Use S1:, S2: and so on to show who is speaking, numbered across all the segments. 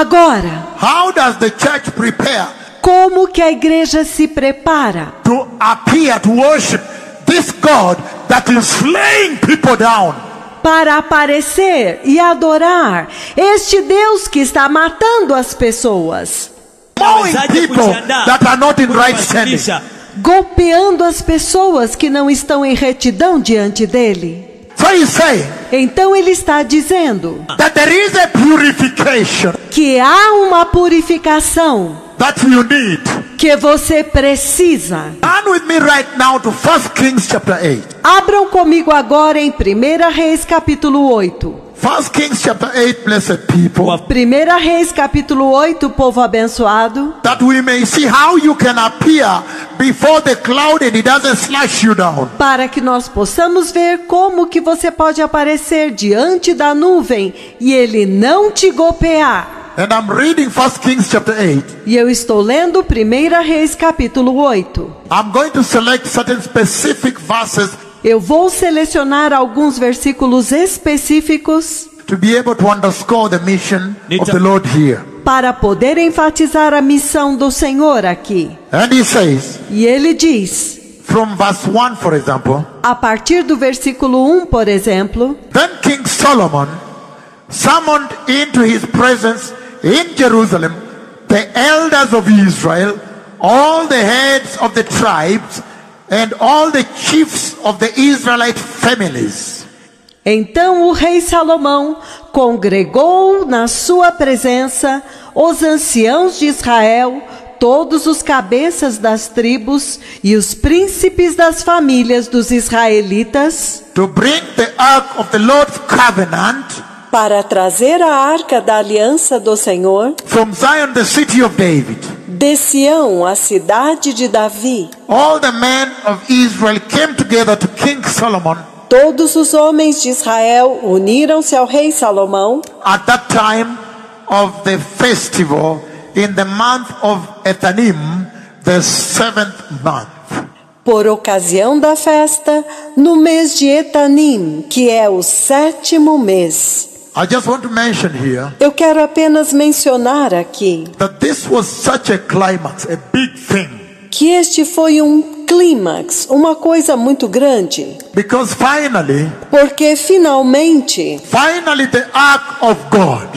S1: Agora,
S2: how does the church prepare
S1: como que a igreja se prepara
S2: to appear to worship this God that is slaying people down?
S1: para aparecer e adorar este Deus que está matando as pessoas,
S2: Mowing people that are not in right standing.
S1: golpeando as pessoas que não estão em retidão diante dele?
S2: So he's saying
S1: Então ele está dizendo
S2: that there is a purification
S1: que há uma purificação
S2: that you need.
S1: que você precisa.
S2: Turn with me right now to 1 Kings chapter 8.
S1: Abram comigo agora em 1 Reis capítulo 8.
S2: 1 Kings chapter 8, blessed people,
S1: 1 Reis capítulo 8, povo abençoado,
S2: that we may see how you can appear before the cloud and it doesn't slash you down.
S1: para que nós possamos ver como que você pode aparecer diante da nuvem e ele não te golpear.
S2: And I'm reading 1 Kings chapter 8.
S1: E eu estou lendo 1 Reis capítulo 8.
S2: I'm going to select certain specific verses
S1: Eu vou selecionar alguns versículos específicos
S2: to be able to underscore the mission of the Lord here.
S1: para poder enfatizar a missão do Senhor aqui.
S2: And he says,
S1: E ele diz,
S2: from verse 1 for example,
S1: a partir do versículo 1, por exemplo,
S2: then King Solomon summoned into his presence in Jerusalem the elders of Israel, all the heads of the tribes, and all the chiefs of the Israelite families.
S1: então o rei Salomão congregou na sua presença os anciãos de Israel, todos os cabeças das tribos e os príncipes das famílias dos israelitas,
S2: To bring the ark of the Lord's covenant
S1: para trazer a arca da aliança do Senhor
S2: from Zion, the city of David.
S1: de Sião, a cidade de Davi.
S2: All the men of Israel came together to King Solomon
S1: Todos os homens de Israel uniram-se ao rei Salomão
S2: at that time of the festival in the month of Ethanim, the 7th month.
S1: por ocasião da festa no mês de Etanim, que é o 7º mês.
S2: I just want to mention here
S1: Eu quero apenas mencionar aqui
S2: that this was such a climax, a big thing.
S1: que este foi um clímax, uma coisa muito grande,
S2: Because
S1: porque finalmente
S2: the ark of God,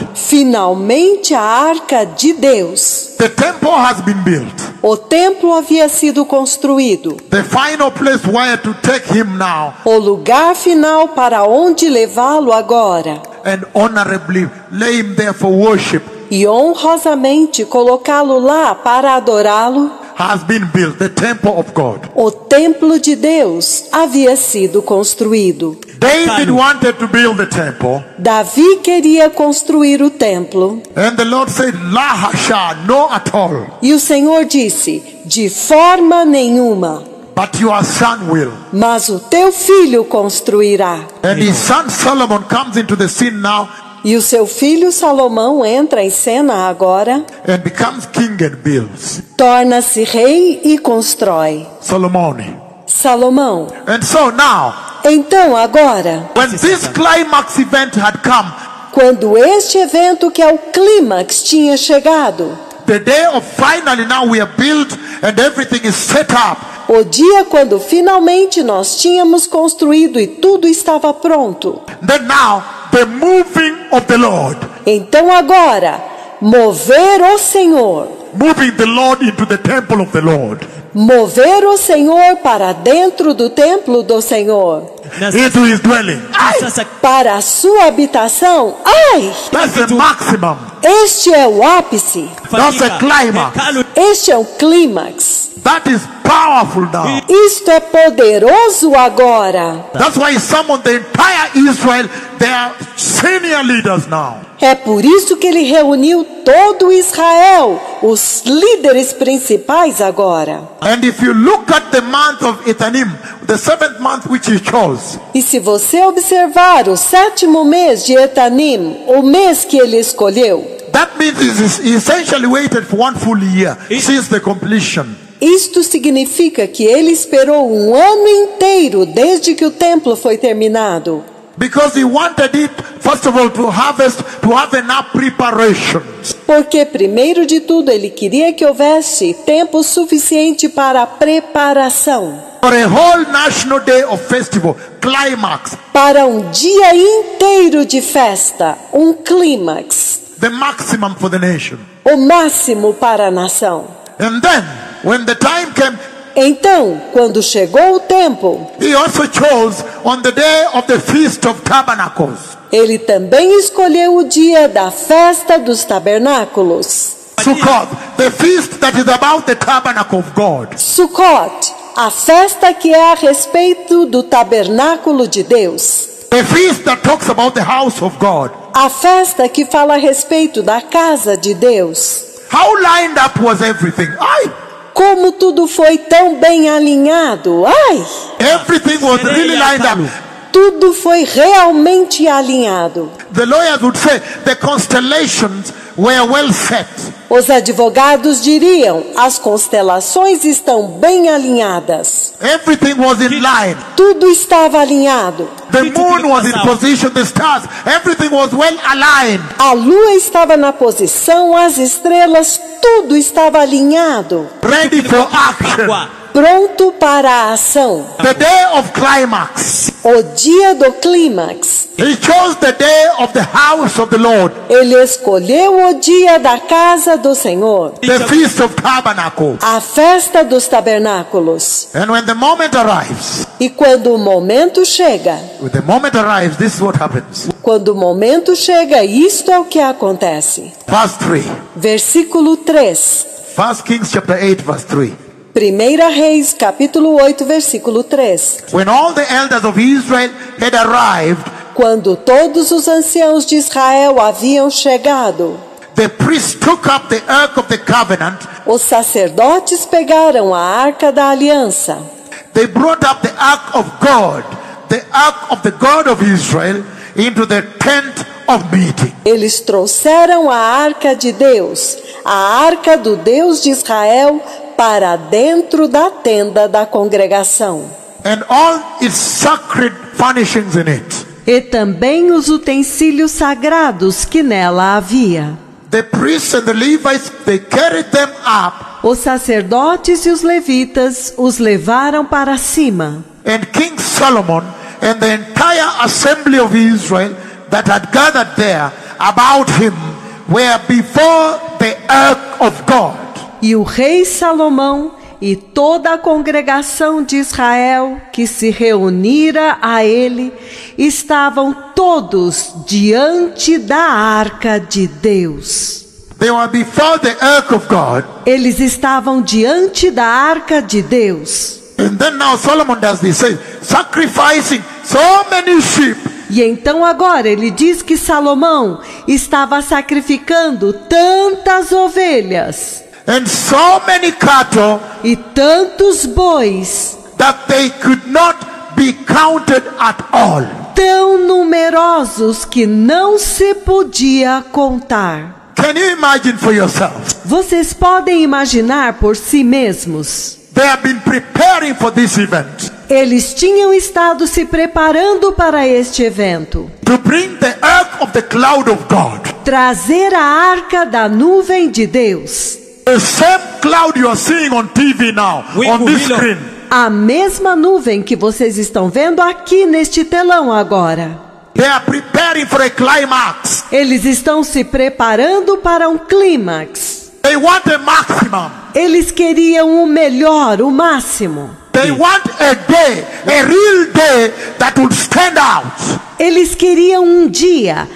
S1: a arca de Deus,
S2: the temple has been built.
S1: o templo havia sido construído,
S2: The final place where to take him now
S1: o lugar final para onde levá-lo agora,
S2: and honorably lay him there for worship
S1: e honrosamente colocá-lo lá para adorá-lo.
S2: has been built, the temple of God.
S1: O templo de Deus havia sido construído.
S2: David wanted to build the temple,
S1: Davi queria construir o templo.
S2: and the Lord said, La hasha, no at all,
S1: E o Senhor disse, de forma nenhuma,
S2: but your son will.
S1: mas o teu filho construirá.
S2: And his son Solomon comes into the scene now
S1: E o seu filho Salomão entra em cena agora,
S2: and becomes king and builds.
S1: torna-se rei e constrói.
S2: Solomon.
S1: Salomão.
S2: And so now,
S1: Então agora,
S2: when this climax event had come,
S1: quando este evento que é o clímax tinha chegado,
S2: the day of finally now we are built and everything is set up,
S1: o dia quando finalmente nós tínhamos construído e tudo estava pronto.
S2: then now the moving of the Lord,
S1: Então agora, mover o Senhor,
S2: moving the Lord into the temple of the Lord,
S1: mover o Senhor para dentro do templo do Senhor,
S2: into his dwelling.
S1: para a sua habitação. Ai!
S2: That's the maximum.
S1: Este é o ápice,
S2: That's a climax.
S1: este é o clímax.
S2: That is powerful now.
S1: Isto é poderoso agora.
S2: That's why he summoned the entire Israel, their senior leaders now.
S1: É por isso que ele reuniu todo Israel, os líderes principais agora.
S2: And if you look at the month of Ethanim, the 7th month which he chose,
S1: E se você observar o 7º mês de Etanim, o mês que ele escolheu,
S2: that means he essentially waited for 1 full year since the completion.
S1: isto significa que ele esperou um ano inteiro desde que o templo foi terminado.
S2: Because he wanted it, first of all, to harvest, to have enough preparations.
S1: Porque, primeiro de tudo, ele queria que houvesse tempo suficiente para a preparação.
S2: For a whole national day of festival, climax.
S1: Para um dia inteiro de festa, um clímax.
S2: The maximum for the nation.
S1: O máximo para a nação.
S2: And then, when the time came,
S1: então, quando chegou o tempo,
S2: he also chose on the day of the Feast of Tabernacles.
S1: ele também escolheu o dia da festa dos tabernáculos.
S2: Sukkot, the feast that is about the tabernacle of God.
S1: Sukkot, a festa que é a respeito do tabernáculo de Deus.
S2: The feast that talks about the house of God.
S1: A festa que fala a respeito da casa de Deus.
S2: How lined up was everything?
S1: Como tudo foi tão bem alinhado.
S2: Everything was really lined up.
S1: Tudo foi realmente alinhado.
S2: The lawyers would say the constellations were well set.
S1: Os advogados diriam, as constelações estão bem alinhadas.
S2: Everything was in line.
S1: Tudo estava alinhado.
S2: The moon was in position, the stars, everything was well aligned.
S1: A lua estava na posição, as estrelas, tudo estava alinhado.
S2: Ready for action.
S1: Pronto para a ação.
S2: The day of climax.
S1: O dia do clímax.
S2: He chose the day of the house of the Lord.
S1: Ele escolheu o dia da casa do Senhor.
S2: The Feast of Tabernacles.
S1: A festa dos tabernáculos.
S2: And when the moment arrives.
S1: E quando o momento chega.
S2: When the moment arrives, this is what happens.
S1: Quando o momento chega, isto é o que acontece.
S2: Verse 3.
S1: Versículo 3.
S2: 1 Kings chapter 8 verse 3.
S1: 1 Reis, capítulo 8, versículo 3.
S2: When all the elders of Israel had arrived,
S1: quando todos os anciãos de Israel haviam chegado,
S2: the priests took up the ark of the covenant.
S1: Os sacerdotes pegaram a arca da aliança.
S2: They brought up the ark of God, the ark of the God of Israel, into the tent of meeting.
S1: Eles trouxeram a arca de Deus, a arca do Deus de Israel, para dentro da tenda da congregação.
S2: And all its sacred furnishings in it.
S1: E também os utensílios sagrados que nela havia.
S2: The priests and the Levites, they carried them up.
S1: Os sacerdotes e os levitas os levaram para cima.
S2: And King Solomon and the entire assembly of Israel that had gathered there about him were before the ark of God.
S1: E o rei Salomão e toda a congregação de Israel que se reunira a ele estavam todos diante da arca de Deus.
S2: They were before the ark of God.
S1: Eles estavam diante da arca de Deus.
S2: And then now Solomon does this, sacrificing so many sheep.
S1: E então agora ele diz que Salomão estava sacrificando tantas ovelhas.
S2: And so many cattle
S1: e tantos bois
S2: that they could not be counted at all.
S1: Tão numerosos que não se podia contar.
S2: Can you imagine for yourself?
S1: Vocês podem imaginar por si mesmos.
S2: They have been preparing for this event.
S1: Eles tinham estado se preparando para este evento.
S2: To bring the ark of the cloud of God.
S1: Trazer a arca da nuvem de Deus.
S2: The same cloud you are seeing on TV now, on this screen.
S1: A mesma nuvem que vocês estão vendo aqui neste telão agora.
S2: They are preparing for a climax.
S1: Eles estão se preparando para um clímax.
S2: They want a maximum.
S1: Eles queriam o melhor, o máximo.
S2: They want a day, a real day that would stand out.
S1: Eles queriam um dia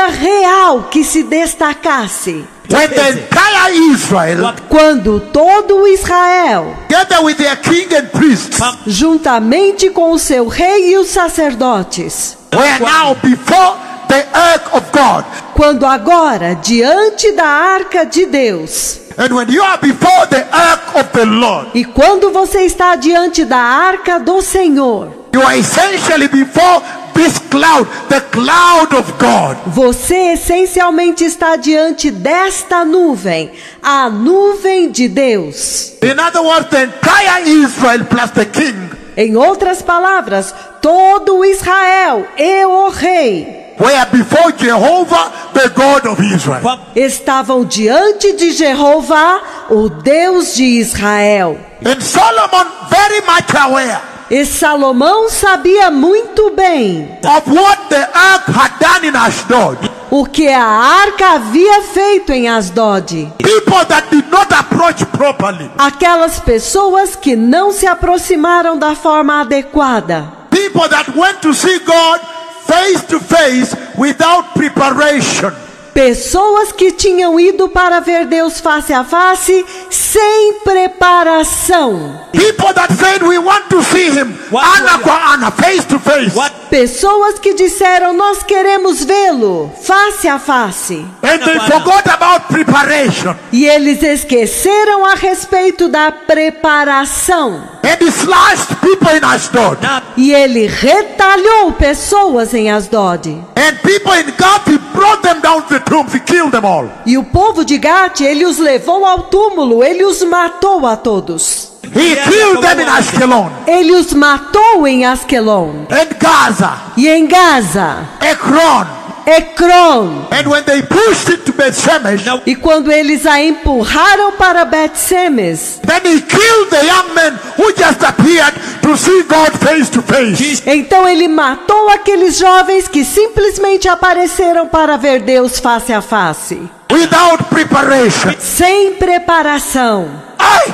S1: real que se destacasse.
S2: When the entire Israel,
S1: quando todo Israel,
S2: together with their king and priests,
S1: juntamente com o seu rei e os sacerdotes,
S2: were now before the ark of God.
S1: Quando agora diante da arca de Deus.
S2: And when you are before the ark of the Lord,
S1: e quando você está diante da arca do Senhor,
S2: you are essentially before this cloud, the cloud of God.
S1: Você essencialmente está diante desta nuvem, a nuvem de Deus.
S2: In other words, the entire Israel plus the king.
S1: Em outras palavras, todo Israel e o rei
S2: were before Jehovah, the God of Israel.
S1: estavam diante de Jeová, o Deus de Israel.
S2: And Solomon, very much aware
S1: E Salomão sabia muito bem
S2: of what the ark had done in Ashdod.
S1: o que a arca havia feito em Asdod.
S2: People that did not approach properly.
S1: Aquelas pessoas que não se aproximaram da forma adequada.
S2: People that went to see God face to face without preparation.
S1: Pessoas que tinham ido para ver Deus face a face sem preparação.
S2: People that said we want to see him Ana face to face.
S1: Pessoas que disseram nós queremos vê-lo face a face.
S2: And they forgot about preparation.
S1: E eles esqueceram a respeito da preparação.
S2: And he slashed people in Ashdod.
S1: E ele retalhou pessoas em Asdod.
S2: And people in Gath, he brought them down to the tombs, he killed them all.
S1: E o povo de Gate, ele os levou ao túmulo, ele os matou a todos.
S2: He killed them in Ashkelon.
S1: Ele os matou em Asquelon.
S2: And Gaza.
S1: E em Gaza.
S2: Ekron.
S1: Ecrom.
S2: And when they pushed it to Beth-Shemesh,
S1: E quando eles a empurraram para Bet-Semes,
S2: then he killed the young men who just appeared to see God face to face.
S1: então ele matou aqueles jovens que simplesmente apareceram para ver Deus face a face.
S2: Without preparation.
S1: Sem preparação.
S2: Aye.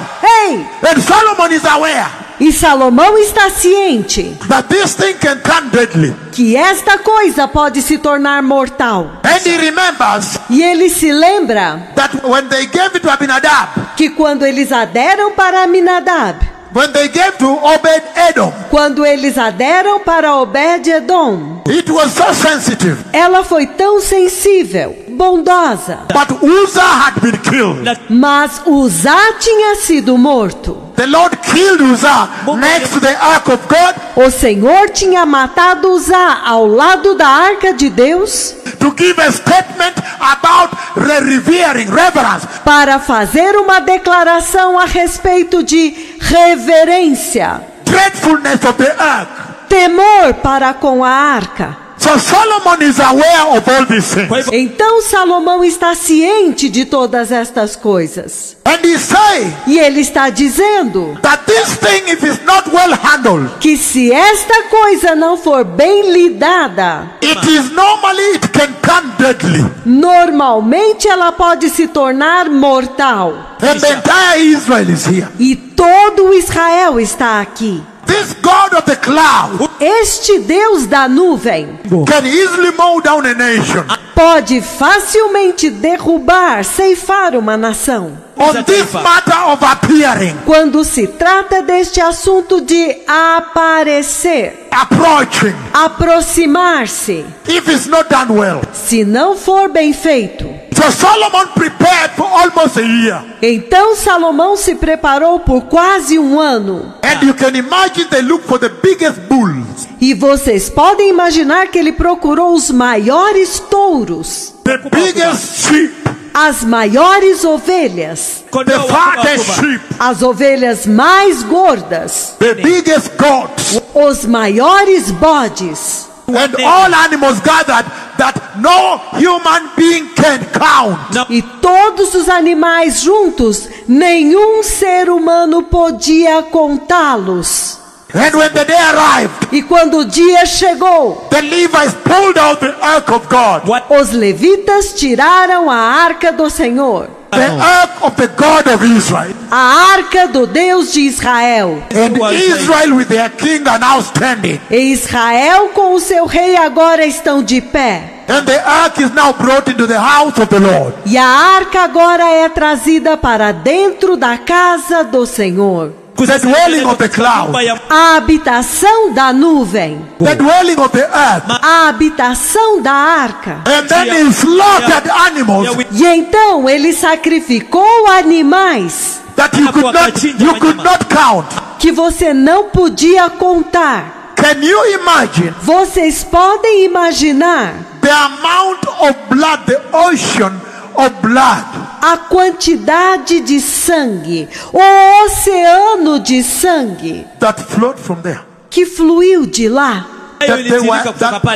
S1: Ei!
S2: And Solomon is aware
S1: E Salomão está ciente
S2: that this thing can turn deadly.
S1: que esta coisa pode se tornar mortal.
S2: And he remembers
S1: E ele se lembra
S2: that when they gave it to Abinadab,
S1: que quando eles a deram para Aminadab,
S2: when they gave to Obed-Edom,
S1: quando eles a deram para Obed-Edom,
S2: it was so sensitive.
S1: ela foi tão sensível, bondosa.
S2: But Uzzah had been killed.
S1: Mas Uzá tinha sido morto.
S2: The Lord killed Uzzah next to the ark of God
S1: O Senhor tinha matado Uzá ao lado da arca de Deus
S2: to give a statement about revering, reverence.
S1: para fazer uma declaração a respeito de reverência,
S2: Dreadfulness of the ark.
S1: temor para com a arca.
S2: So Solomon is aware of all these things.
S1: Então Salomão está ciente de todas estas coisas.
S2: And he's saying
S1: E ele está dizendo
S2: that this thing, if it's not well handled,
S1: que se esta coisa não for bem lidada,
S2: it can turn deadly.
S1: normalmente ela pode se tornar mortal.
S2: And the entire Israel is here.
S1: E todo Israel está aqui.
S2: This God of the cloud
S1: Este Deus da nuvem
S2: can easily mow down a nation.
S1: pode facilmente derrubar, ceifar uma nação.
S2: On this matter of appearing,
S1: Quando se trata deste assunto de aparecer,
S2: approaching,
S1: aproximar-se,
S2: if it's not done well.
S1: se não for bem feito.
S2: So Solomon prepared for almost a year.
S1: Então Salomão se preparou por quase um ano.
S2: And you can imagine they look for the biggest bulls,
S1: E vocês podem imaginar que ele procurou os maiores touros,
S2: the biggest sheep,
S1: as maiores ovelhas,
S2: the fattest sheep,
S1: as ovelhas mais gordas,
S2: the biggest goats,
S1: os maiores bodes,
S2: and all animals gathered that no human being can count.
S1: e todos os animais juntos, nenhum ser humano podia contá-los.
S2: And when the day arrived,
S1: E quando o dia chegou,
S2: the Levites pulled out the ark of God,
S1: os levitas tiraram a arca do Senhor,
S2: the ark of the God of Israel.
S1: a arca do Deus de Israel.
S2: And Israel with their king are now standing.
S1: E Israel com o seu rei agora estão de pé.
S2: And the ark is now brought into the house of the Lord.
S1: E a arca agora é trazida para dentro da casa do Senhor.
S2: The dwelling of the cloud,
S1: A habitação da nuvem,
S2: the dwelling of the ark.
S1: a habitação da arca.
S2: And then he slaughtered animals
S1: E então ele sacrificou animais
S2: that you could not count.
S1: que você não podia contar.
S2: Can you imagine
S1: Vocês podem imaginar
S2: the amount of blood, the ocean of blood
S1: a quantidade de sangue, o oceano de sangue
S2: that flowed from there.
S1: que fluiu de lá.
S2: That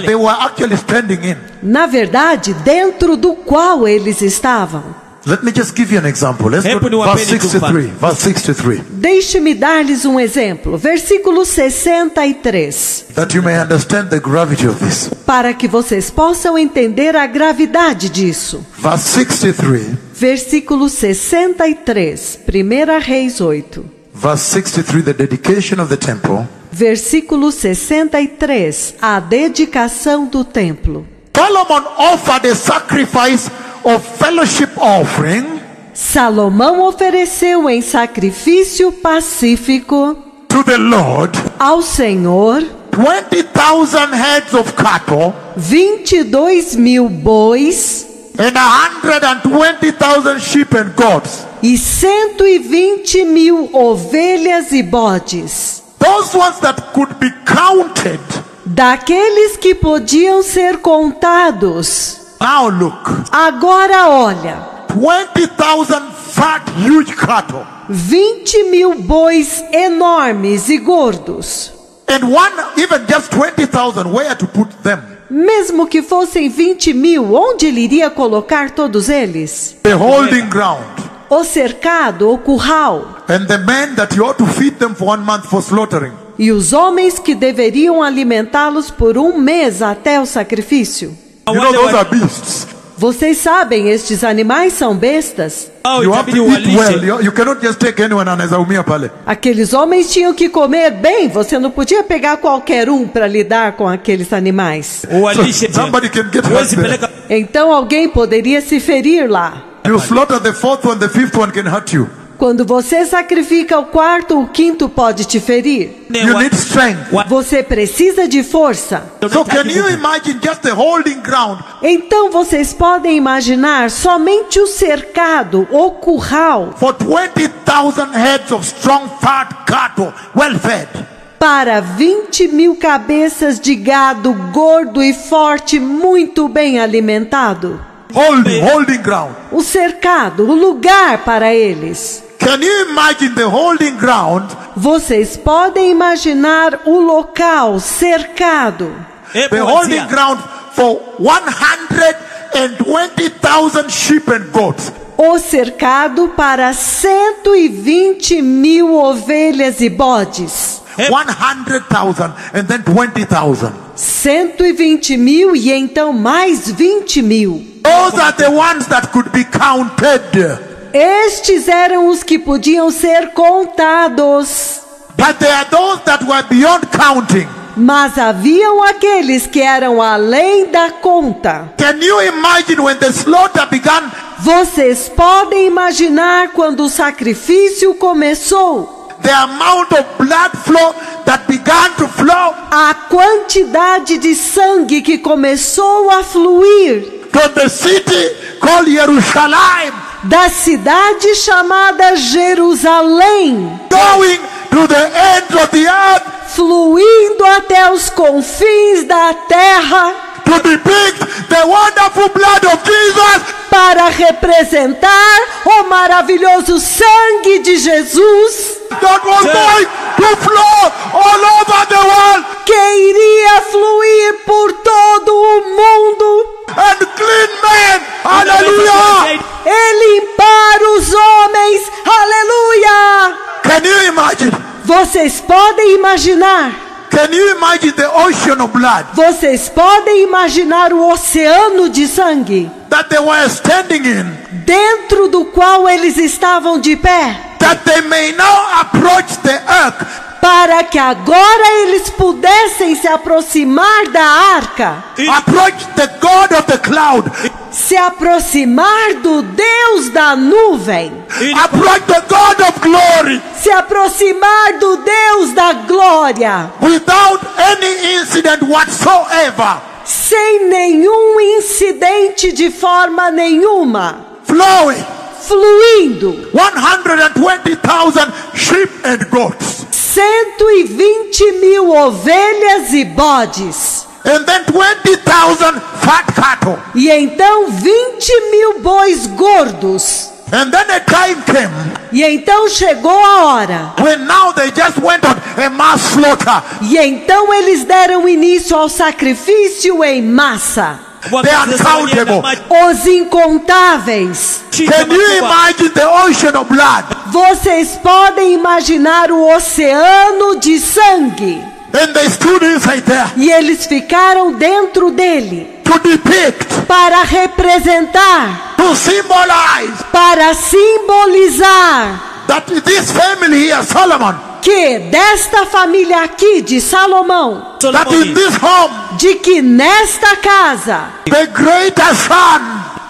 S2: they were actually standing in.
S1: Na verdade, dentro do qual eles estavam.
S2: Let me just give you an example. Let's go to verse 63. Verse 63.
S1: Deixe-me dar-lhes um exemplo. Versículo 63.
S2: That you may understand the gravity of this.
S1: Para que vocês possam entender a gravidade disso.
S2: Verse 63.
S1: Versículo 63. 1 Reis 8.
S2: Verse 63, the dedication of the temple.
S1: Versículo 63. A dedicação do templo.
S2: Solomon offered a sacrifice of fellowship offering.
S1: Salomão ofereceu em sacrifício pacífico
S2: To the Lord
S1: ao Senhor
S2: 20,000 heads of cattle
S1: 22.000 bois
S2: and 120,000 sheep and goats.
S1: e 120.000 ovelhas e bodes.
S2: Those ones that could be counted.
S1: Daqueles que podiam ser contados.
S2: Now look.
S1: Agora olha.
S2: 20,000 fat, huge cattle.
S1: 20.000 bois enormes e gordos.
S2: And even just 20,000, where to put them?
S1: Mesmo que fossem 20.000, onde ele iria colocar todos eles?
S2: The holding ground.
S1: O cercado, o curral.
S2: And the men that you ought to feed them for 1 month for slaughtering.
S1: E os homens que deveriam alimentá-los por 1 mês até o sacrifício.
S2: You know those are beasts.
S1: Vocês sabem, estes animais são bestas.
S2: You have to eat well. You cannot just take anyone and Azaumia Pale.
S1: Aqueles homens tinham que comer bem. Você não podia pegar qualquer um para lidar com aqueles animais.
S2: So somebody can get hurt there.
S1: Então alguém poderia se ferir lá.
S2: You slaughter the 4th one, the 5th one can hurt you.
S1: Quando você sacrifica o 4º, o 5º pode te ferir.
S2: You need strength.
S1: Você precisa de força.
S2: So can you imagine just the holding ground?
S1: Então vocês podem imaginar somente o cercado, o curral,
S2: For 20,000 heads of strong fat cattle, well fed.
S1: para 20.000 cabeças de gado gordo e forte, muito bem alimentado.
S2: Holding ground.
S1: O cercado, o lugar para eles.
S2: Can you imagine the holding ground?
S1: Vocês podem imaginar o local cercado.
S2: The holding ground for 120,000 sheep and goats.
S1: O cercado para 120.000 ovelhas e bodes.
S2: 100,000 and then 20,000.
S1: 120.000 e então mais 20.000.
S2: Those are the ones that could be counted.
S1: Estes eram os que podiam ser contados.
S2: But there are those that were beyond counting.
S1: Mas haviam aqueles que eram além da conta.
S2: Can you imagine when the slaughter began?
S1: Vocês podem imaginar quando o sacrifício começou.
S2: The amount of blood flow that began to flow.
S1: A quantidade de sangue que começou a fluir.
S2: To the city called Jerusalem.
S1: Da cidade chamada Jerusalém.
S2: Going to the ends of the earth.
S1: Fluindo até os confins da terra.
S2: To depict the wonderful blood of Jesus.
S1: Para representar o maravilhoso sangue de Jesus.
S2: That was going to flow all over the world.
S1: Que iria fluir por todo o mundo.
S2: And clean men. Hallelujah.
S1: E limpar os homens. Aleluia.
S2: Can you imagine?
S1: Vocês podem imaginar.
S2: Can you imagine the ocean of blood?
S1: Vocês podem imaginar o oceano de sangue.
S2: That they were standing in.
S1: Dentro do qual eles estavam de pé.
S2: That they may now approach the ark.
S1: Para que agora eles pudessem se aproximar da arca.
S2: Approach the God of the cloud.
S1: Se aproximar do Deus da nuvem.
S2: Approach the God of glory.
S1: Se aproximar do Deus da glória.
S2: Without any incident whatsoever.
S1: Sem nenhum incidente de forma nenhuma.
S2: Flowing.
S1: Fluindo.
S2: 120,000 sheep and goats.
S1: 120.000 ovelhas e bodes.
S2: And then 20,000 fat cattle.
S1: E então 20.000 bois gordos.
S2: And then a time came
S1: E então chegou a hora.
S2: when now they just went on a mass slaughter.
S1: E então eles deram início ao sacrifício em massa.
S2: They are uncountable.
S1: Os incontáveis.
S2: Can you imagine the ocean of blood?
S1: Vocês podem imaginar o oceano de sangue.
S2: And they stood inside there
S1: E eles ficaram dentro dele
S2: to depict,
S1: para representar,
S2: to symbolize
S1: para simbolizar
S2: that this family here, Solomon,
S1: que desta família aqui de Salomão,
S2: that in this home,
S1: de que nesta casa,
S2: the greater son,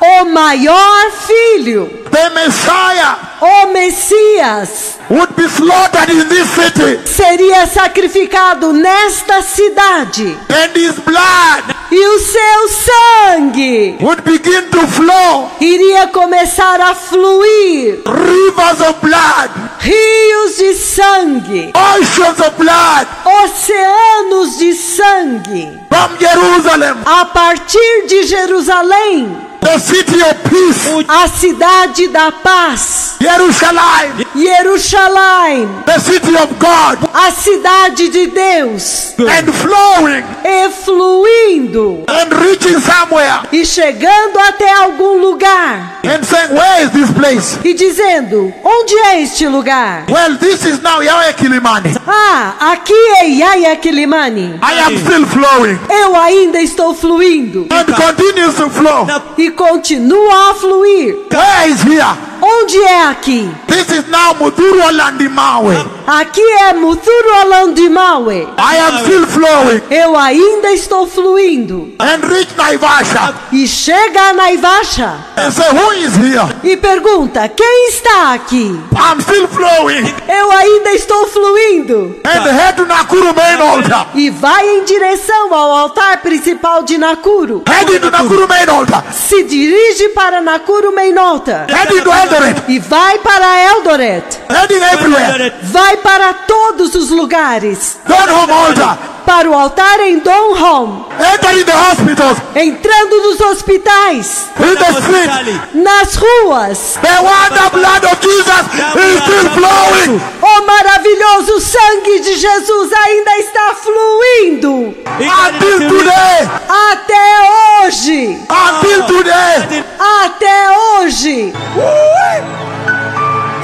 S1: o maior filho,
S2: the Messiah,
S1: o Messias,
S2: would be slaughtered in this city.
S1: seria sacrificado nesta cidade.
S2: And his blood
S1: E o seu sangue
S2: would begin to flow.
S1: iria começar a fluir.
S2: Rivers of blood,
S1: Rios de sangue,
S2: oceans of blood
S1: oceanos de sangue.
S2: from Jerusalem,
S1: A partir de Jerusalém,
S2: the city of peace,
S1: a cidade da paz.
S2: Jerusalem,
S1: Jerusalém,
S2: the city of God,
S1: a cidade de Deus.
S2: and flowing
S1: E fluindo
S2: and reaching somewhere
S1: e chegando até algum lugar.
S2: and saying, where is this place?
S1: E dizendo, onde é este lugar?
S2: Well, this is now Yahweh Kilimani.
S1: Ah, aqui é Yahya Kilimani.
S2: I am still flowing
S1: Eu ainda estou fluindo.
S2: and continues to flow.
S1: E continua a fluir.
S2: Where is here?
S1: Onde é aqui?
S2: This is now Muduru Alandimawe.
S1: Aqui é Muthuru Alandimawe.
S2: I am still flowing
S1: Eu ainda estou fluindo.
S2: and reach Naivasha
S1: E chega a Naivasha
S2: and say, who is here?
S1: e pergunta, quem está aqui?
S2: I'm still flowing
S1: Eu ainda estou fluindo.
S2: and head to Nakuru main altar.
S1: E vai em direção ao altar principal de Nakuru.
S2: Heading to Nakuru main altar.
S1: Se dirige para Nakuru Main Altar.
S2: Heading to Eldoret.
S1: E vai para Eldoret.
S2: Heading everywhere.
S1: Vai para todos os lugares.
S2: Don't home altar.
S1: Para o altar em Donholm.
S2: Entering the hospitals.
S1: Entrando nos hospitais.
S2: In the street.
S1: Nas ruas.
S2: The wonder blood of Jesus is still flowing.
S1: O maravilhoso sangue de Jesus ainda está fluindo.
S2: Until today.
S1: Até hoje.
S2: Until today.
S1: Até hoje.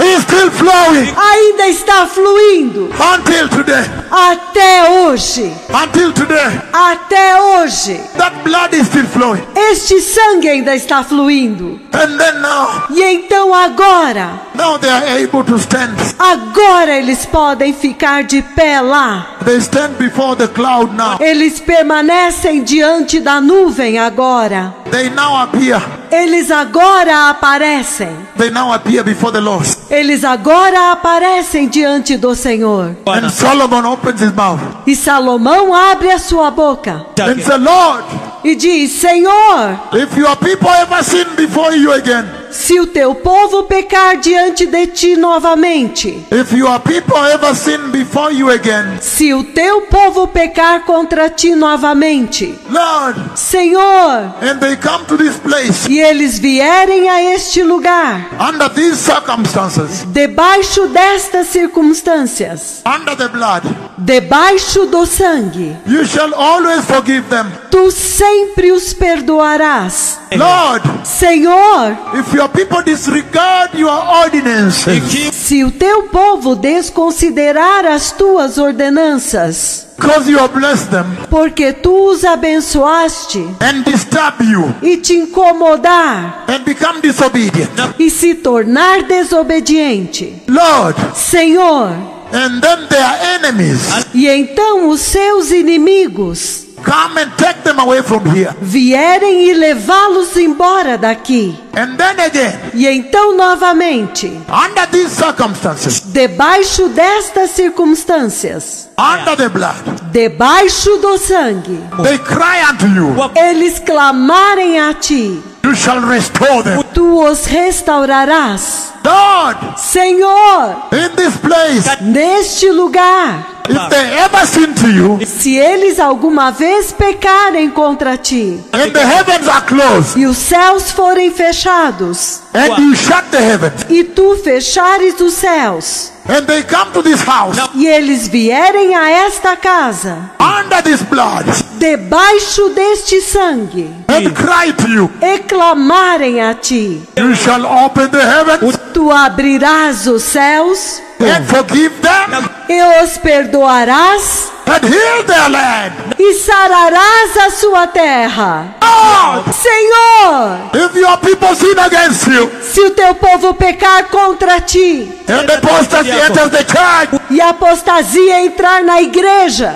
S2: It's still flowing.
S1: Ainda está fluindo.
S2: Until today.
S1: Até hoje.
S2: Until today.
S1: Até hoje.
S2: That blood is still flowing.
S1: Este sangue ainda está fluindo.
S2: And then now.
S1: E então agora.
S2: Now they are able to stand.
S1: Agora eles podem ficar de pé lá.
S2: They stand before the cloud now.
S1: Eles permanecem diante da nuvem agora.
S2: They now appear.
S1: Eles agora aparecem.
S2: They now appear before the Lord.
S1: Eles agora aparecem diante do Senhor.
S2: And Solomon opens his mouth
S1: E Salomão abre a sua boca
S2: and says, Lord,
S1: e diz, Senhor,
S2: if your people ever sin before you again,
S1: se o teu povo pecar diante de ti novamente,
S2: if your people ever sin before you again,
S1: se o teu povo pecar contra ti novamente,
S2: Lord,
S1: Senhor,
S2: and they come to this place
S1: e eles vierem a este lugar,
S2: under these circumstances,
S1: debaixo destas circunstâncias,
S2: under the blood,
S1: debaixo do sangue,
S2: you shall always forgive them.
S1: tu sempre os perdoarás.
S2: Lord,
S1: Senhor,
S2: if your people disregard your ordinances,
S1: se o teu povo desconsiderar as tuas ordenanças,
S2: because you have blessed them,
S1: porque tu os abençoaste,
S2: and disturb you,
S1: e te incomodar,
S2: and become disobedient,
S1: e se tornar desobediente,
S2: Lord,
S1: Senhor,
S2: and then their enemies
S1: e então os seus inimigos
S2: come and take them away from here,
S1: vierem e levá-los embora daqui,
S2: and then again,
S1: e então novamente,
S2: under these circumstances,
S1: debaixo destas circunstâncias,
S2: under the blood,
S1: debaixo do sangue,
S2: they cry unto you,
S1: eles clamarem a ti,
S2: you shall restore them.
S1: tu os restaurarás.
S2: Lord,
S1: Senhor,
S2: in this place,
S1: neste lugar,
S2: if they ever sin to you,
S1: Se eles alguma vez pecarem contra ti,
S2: and the heavens are closed,
S1: e os céus forem fechados,
S2: and you shut the heavens,
S1: e tu fechares os céus,
S2: and they come to this house,
S1: e eles vierem a esta casa,
S2: under this blood,
S1: debaixo deste sangue,
S2: and cry to you,
S1: e clamarem a ti,
S2: you shall open the heavens
S1: tu abrirás os céus,
S2: and forgive them
S1: e os perdoarás,
S2: and heal their land.
S1: e sararás a sua terra.
S2: Lord,
S1: Senhor,
S2: if your people sin against you,
S1: se o teu povo pecar contra ti,
S2: and apostasy enters the church,
S1: e a apostasia entrar na igreja,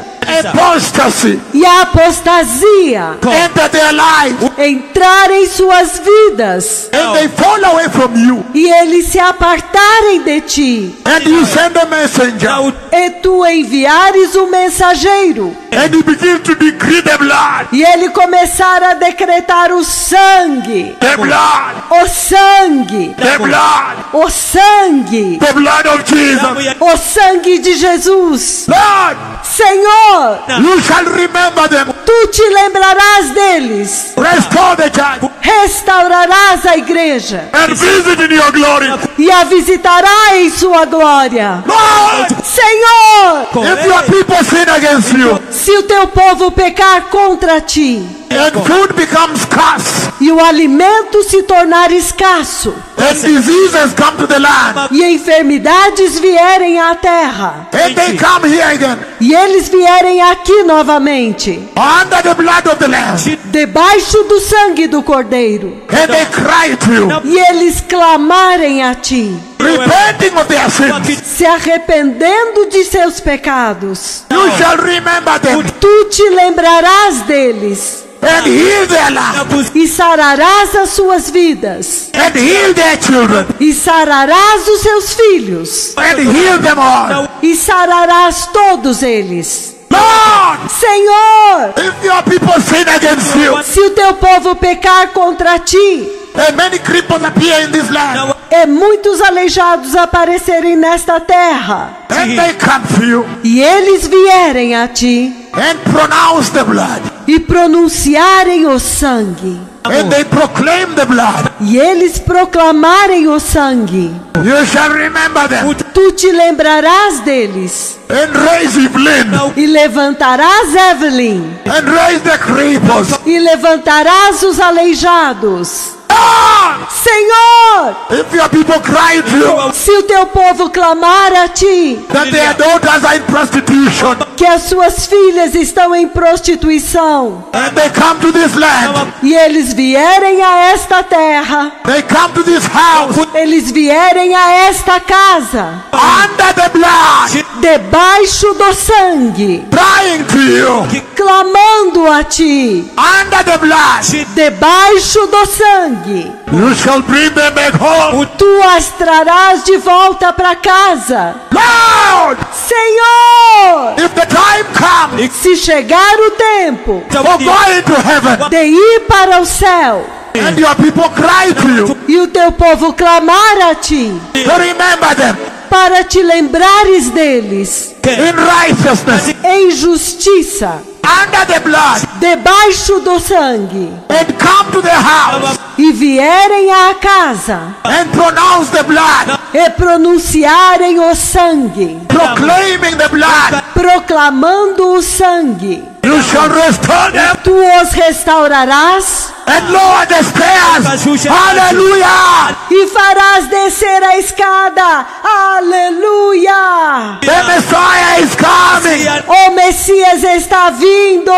S2: apostasy
S1: e a apostasia
S2: enter their lives,
S1: entrar em suas vidas,
S2: and they fall away from you,
S1: e eles se apartarem de ti,
S2: and you send a messenger,
S1: e tu enviares o mensageiro,
S2: and you begin to decree the blood,
S1: e ele começar a decretar o sangue,
S2: the blood,
S1: o sangue,
S2: the blood,
S1: o sangue,
S2: the blood of Jesus.
S1: o sangue de Jesus.
S2: Lord,
S1: Senhor,
S2: you shall remember them,
S1: tu te lembrarás deles,
S2: restore the church,
S1: restaurarás a igreja
S2: and visit in your glory.
S1: e a visitará em sua glória.
S2: Lord,
S1: Senhor,
S2: if your people sin against you,
S1: se o teu povo pecar contra ti,
S2: and food becomes scarce,
S1: e o alimento se tornar escasso,
S2: and diseases come to the land,
S1: e enfermidades vierem à terra,
S2: and they come here again,
S1: e eles vierem aqui novamente,
S2: under the blood of the Lamb,
S1: debaixo do sangue do Cordeiro,
S2: and they cry to you,
S1: e eles clamarem a ti,
S2: repenting of their sins,
S1: se arrependendo de seus pecados,
S2: you shall remember them,
S1: tu te lembrarás deles,
S2: and heal their land,
S1: e sararás as suas vidas,
S2: and heal their children,
S1: e sararás os seus filhos,
S2: and heal them all.
S1: e sararás todos eles.
S2: Lord,
S1: Senhor,
S2: if your people sin against you,
S1: se o teu povo pecar contra ti,
S2: and many cripples appear in this land,
S1: e muitos aleijados aparecerem nesta terra,
S2: and they come to you,
S1: e eles vierem a ti,
S2: and pronounce the blood,
S1: e pronunciarem o sangue,
S2: and they proclaim the blood,
S1: e eles proclamarem o sangue,
S2: you shall remember them,
S1: tu te lembrarás deles,
S2: and raise Evelyn,
S1: e levantarás Evelyn,
S2: and raise the cripples.
S1: e levantarás os aleijados.
S2: Lord,
S1: Senhor,
S2: if your people cry to you,
S1: se o teu povo clamar a ti,
S2: that their daughters are in prostitution,
S1: que as suas filhas estão em prostituição,
S2: and they come to this land,
S1: e eles vierem a esta terra,
S2: they come to this house,
S1: eles vierem a esta casa,
S2: under the blood,
S1: debaixo do sangue,
S2: crying to you,
S1: clamando a ti,
S2: under the blood,
S1: debaixo do sangue,
S2: you shall bring them back home.
S1: tu as trarás de volta para casa.
S2: Lord,
S1: Senhor,
S2: if the time comes
S1: se chegar o tempo
S2: for going to heaven,
S1: de ir para o céu,
S2: and your people cry to you,
S1: e o teu povo clamar a ti,
S2: to remember them
S1: para te lembrares deles,
S2: in righteousness,
S1: em justiça,
S2: under the blood,
S1: debaixo do sangue,
S2: and come to the house,
S1: e vierem à casa,
S2: and pronounce the blood,
S1: e pronunciarem o sangue,
S2: proclaiming the blood,
S1: proclamando o sangue,
S2: you shall restore them
S1: tu os restaurarás,
S2: and lower the stairs. Hallelujah!
S1: e farás descer a escada. Aleluia!
S2: The Messiah is coming.
S1: O Messias está vindo.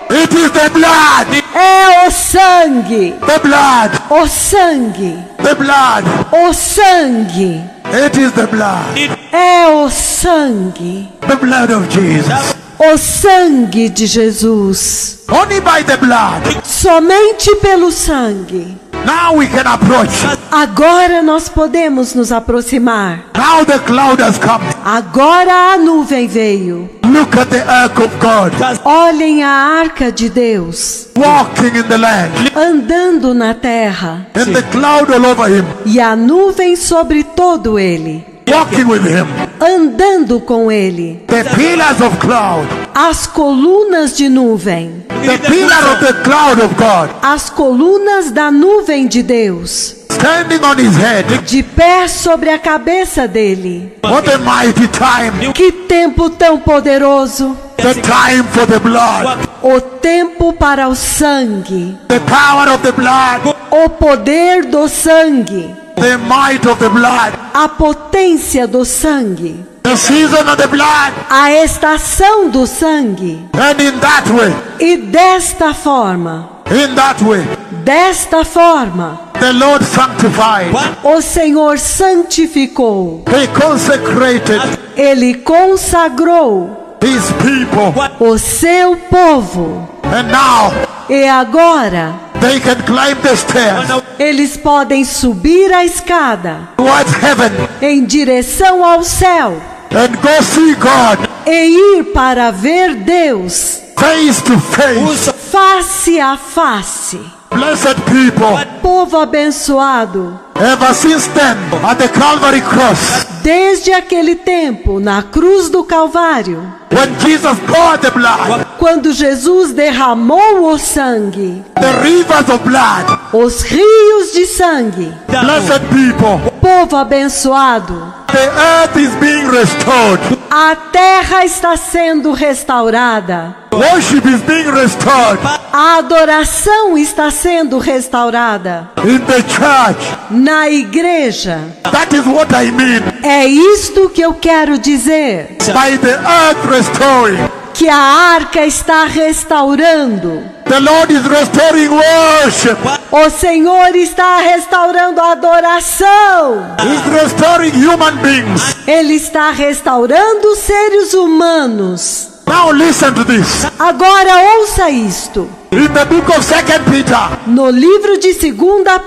S2: It is the blood,
S1: É o sangue,
S2: the blood,
S1: o sangue,
S2: the blood.
S1: o sangue,
S2: It is the blood,
S1: é o sangue,
S2: the blood of Jesus.
S1: o sangue de Jesus.
S2: Only by the blood.
S1: Somente pelo sangue.
S2: Now we can approach.
S1: Agora nós podemos nos aproximar.
S2: Now the cloud has come.
S1: Agora a nuvem veio.
S2: Look at the ark of God
S1: Olhem a arca de Deus,
S2: walking in the land,
S1: andando na terra,
S2: and the cloud all over him.
S1: e a nuvem sobre todo ele.
S2: walking with him.
S1: andando com ele.
S2: The pillars of cloud.
S1: As colunas de nuvem.
S2: The pillar of the cloud of God.
S1: As colunas da nuvem de Deus.
S2: Standing on his head.
S1: De pé sobre a cabeça dele.
S2: What a mighty time.
S1: Que tempo tão poderoso.
S2: The time for the blood.
S1: O tempo para o sangue.
S2: The power of the blood.
S1: O poder do sangue.
S2: The might of the blood.
S1: A potência do sangue.
S2: The season of the blood.
S1: A estação do sangue.
S2: And in that way.
S1: E desta forma.
S2: In that way.
S1: Desta forma.
S2: The Lord sanctified.
S1: O Senhor santificou.
S2: He consecrated.
S1: Ele consagrou.
S2: His people.
S1: O seu povo.
S2: And now.
S1: E agora.
S2: They can climb the stairs.
S1: Eles podem subir a escada.
S2: Towards heaven.
S1: Em direção ao céu.
S2: And go see God.
S1: E ir para ver Deus.
S2: Face to face.
S1: Face a face.
S2: Blessed people.
S1: Povo abençoado.
S2: Ever since then, at the Calvary cross.
S1: Desde aquele tempo, na cruz do Calvário.
S2: When Jesus poured the blood.
S1: Quando Jesus derramou o sangue.
S2: The rivers of blood.
S1: Os rios de sangue.
S2: Blessed people.
S1: Povo abençoado.
S2: The earth is being restored.
S1: A terra está sendo restaurada.
S2: Worship is being restored.
S1: A adoração está sendo restaurada.
S2: In the church.
S1: Na igreja.
S2: That is what I mean.
S1: É isto que eu quero dizer.
S2: By the earth restoring.
S1: Que a arca está restaurando.
S2: The Lord is restoring worship.
S1: O Senhor está restaurando a adoração.
S2: He's restoring human beings.
S1: Ele está restaurando seres humanos.
S2: Now listen to this.
S1: Agora ouça isto.
S2: In the book of 2 Peter.
S1: No livro de 2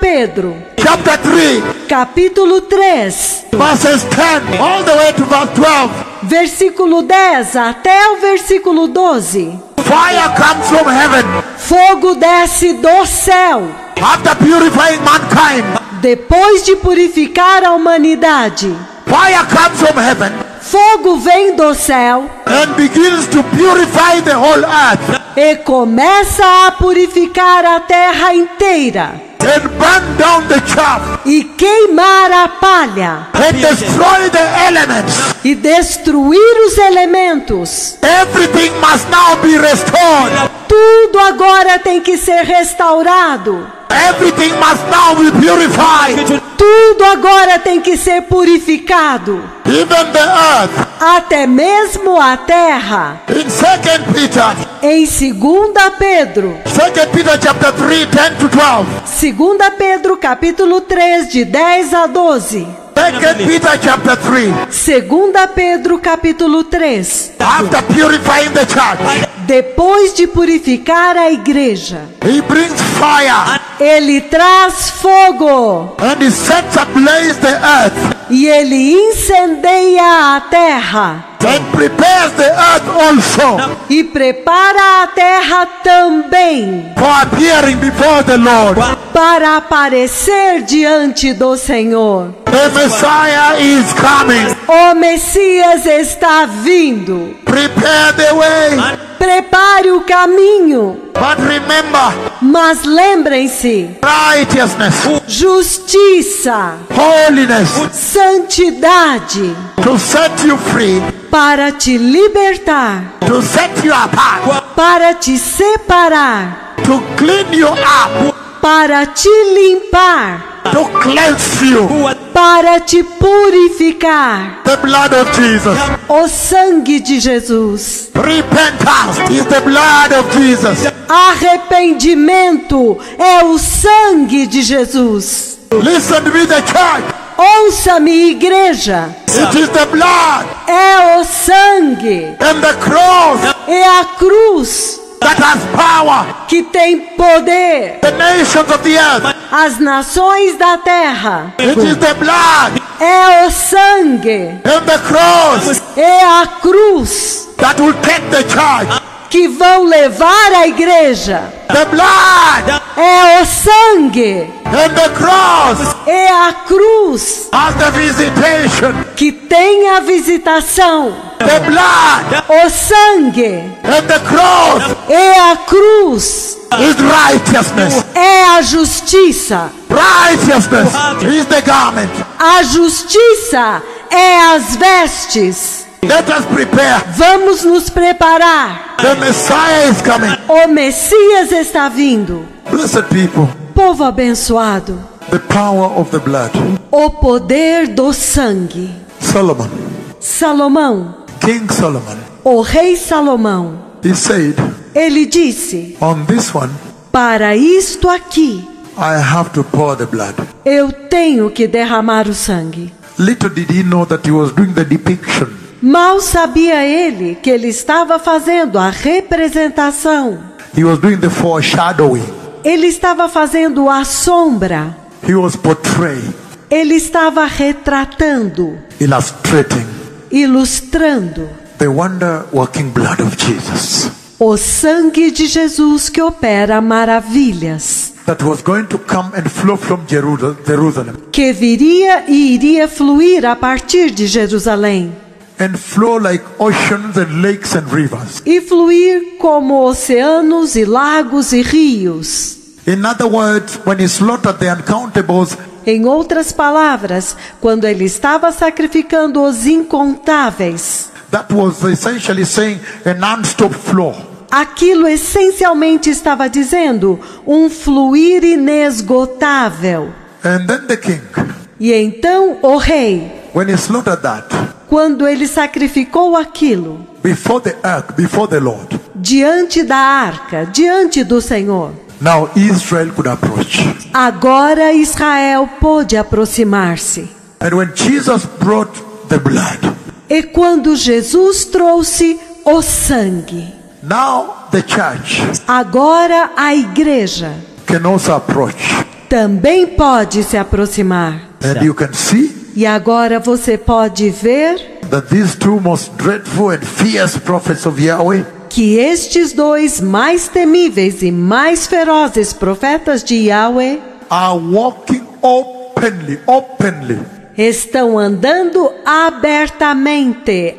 S1: Pedro.
S2: Chapter 3.
S1: Capítulo 3.
S2: Verses 10 all the way to verse 12.
S1: Versículo 10 até o versículo 12.
S2: Fire comes from heaven.
S1: Fogo desce do céu.
S2: After purifying mankind.
S1: Depois de purificar a humanidade.
S2: Fire comes from heaven.
S1: Fogo vem do céu.
S2: And begins to purify the whole earth.
S1: E começa a purificar a terra inteira.
S2: And burn down the chaff.
S1: E queimar a palha.
S2: And destroy the elements.
S1: E destruir os elementos.
S2: Everything must now be restored.
S1: Tudo agora tem que ser restaurado.
S2: Everything must now be purified.
S1: Tudo agora tem que ser purificado.
S2: Even the earth.
S1: Até mesmo a terra.
S2: In 2 Peter.
S1: Em 2 Pedro.
S2: 2 Peter chapter 3, 10 to 12.
S1: 2 Pedro capítulo 3 de 10 a 12.
S2: 2 Peter chapter 3.
S1: 2 Pedro capítulo 3.
S2: After purifying the church.
S1: Depois de purificar a igreja.
S2: He brings fire.
S1: Ele traz fogo.
S2: And he sets ablaze the earth.
S1: E ele incendeia a terra.
S2: And prepares the earth also.
S1: E prepara a terra também.
S2: For appearing before the Lord.
S1: Para aparecer diante do Senhor.
S2: The Messiah is coming.
S1: O Messias está vindo.
S2: Prepare the way.
S1: Prepare o caminho.
S2: But remember.
S1: Mas lembrem-se.
S2: Righteousness.
S1: Justiça.
S2: Holiness.
S1: Santidade.
S2: To set you free.
S1: Para te libertar.
S2: To set you apart.
S1: Para te separar.
S2: To clean you up.
S1: Para te limpar.
S2: To cleanse you.
S1: Para te purificar.
S2: The blood of Jesus.
S1: O sangue de Jesus.
S2: Repentance is the blood of Jesus.
S1: Arrependimento é o sangue de Jesus.
S2: Listen to me, the church.
S1: Ouça-me, igreja.
S2: It is the blood.
S1: É o sangue.
S2: And the cross.
S1: É a cruz.
S2: That has power.
S1: Que tem poder.
S2: The nations of the earth.
S1: As nações da terra.
S2: It is the blood.
S1: É o sangue.
S2: And the cross.
S1: É a cruz.
S2: That will take the church.
S1: que vão levar a igreja.
S2: The blood
S1: É o sangue,
S2: and the cross
S1: é a cruz
S2: as the visitation.
S1: que tem a visitação.
S2: The blood
S1: O sangue
S2: and the cross
S1: é a cruz,
S2: is righteousness.
S1: é a justiça.
S2: Righteousness is the garment.
S1: A justiça é as vestes.
S2: Let us prepare.
S1: Vamos nos preparar.
S2: The Messiah is coming.
S1: O Messias está vindo.
S2: Blessed people,
S1: Povo abençoado,
S2: the power of the blood.
S1: o poder do sangue.
S2: Solomon,
S1: Salomão,
S2: King Solomon,
S1: o rei Salomão,
S2: he said,
S1: ele disse:
S2: on this one,
S1: para isto aqui,
S2: I have to pour the blood.
S1: eu tenho que derramar o sangue.
S2: Little did he know that he was doing the depiction.
S1: Mal sabia ele que ele estava fazendo a representação.
S2: He was doing the foreshadowing.
S1: Ele estava fazendo a sombra.
S2: He was portraying,
S1: Ele estava retratando,
S2: illustrating
S1: ilustrando
S2: the wonder-working blood of Jesus
S1: o sangue de Jesus que opera maravilhas,
S2: that was going to come and flow from Jerusalem
S1: que viria e iria fluir a partir de Jerusalém
S2: and flow like oceans and lakes and rivers.
S1: e fluir como oceanos e lagos e rios.
S2: In other words, when he slaughtered the uncountables,
S1: Em outras palavras, quando ele estava sacrificando os incontáveis,
S2: that was essentially saying a non-stop flow.
S1: aquilo essencialmente estava dizendo um fluir inesgotável.
S2: And then the king,
S1: E então o rei,
S2: when he slaughtered that,
S1: quando ele sacrificou aquilo
S2: before the ark, before the Lord,
S1: diante da arca, diante do Senhor,
S2: now Israel could approach.
S1: agora Israel pôde aproximar-se.
S2: And when Jesus brought the blood,
S1: E quando Jesus trouxe o sangue,
S2: now the church
S1: agora a igreja
S2: can also approach.
S1: também pode se aproximar.
S2: And you can see
S1: E agora você pode ver
S2: that these two most dreadful and fierce prophets of Yahweh
S1: que estes dois mais temíveis e mais ferozes profetas de Yahweh
S2: are walking openly,
S1: estão andando abertamente,